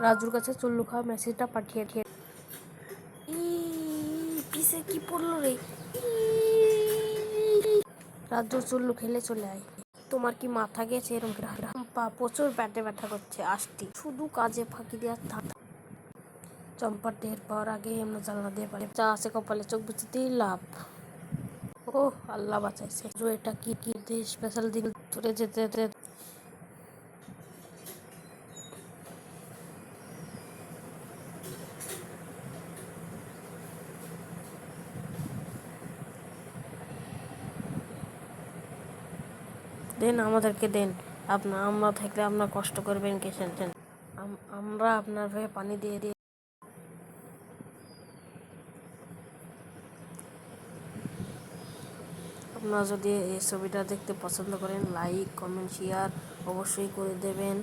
রাজুর কাছে চুল্লু খাওয়া মেসেজটা পাঠিয়ে দিয়ে পিছে কি পড়লো রে। রাজুর চুল্লু খেলে চলে আয়। তোমার কি মাথা গেছে? এরকম পা প্রচুর পেটে ব্যথা করছে, আসতি শুধু কাজে ফাঁকি দেওয়ার ধান্দা। চম্পার টের পাওয়ার আগে আমরা জানলা দিয়ে পারে চা আছে কপালে, চোখ বুঝতেই লাভ। ও আল্লাহ বাঁচাইছে। এটা কি কি স্পেশাল দিন ধরে যেতে দেন, আমাদেরকে দেন। আমরা থাকলে আপনার কষ্ট করবেন কে? আমরা আপনার হয়ে পানি দিয়ে দিয়ে। আপনারা যদি এই ছবিটা দেখতে পছন্দ করেন, লাইক কমেন্ট শেয়ার অবশ্যই করে দেবেন।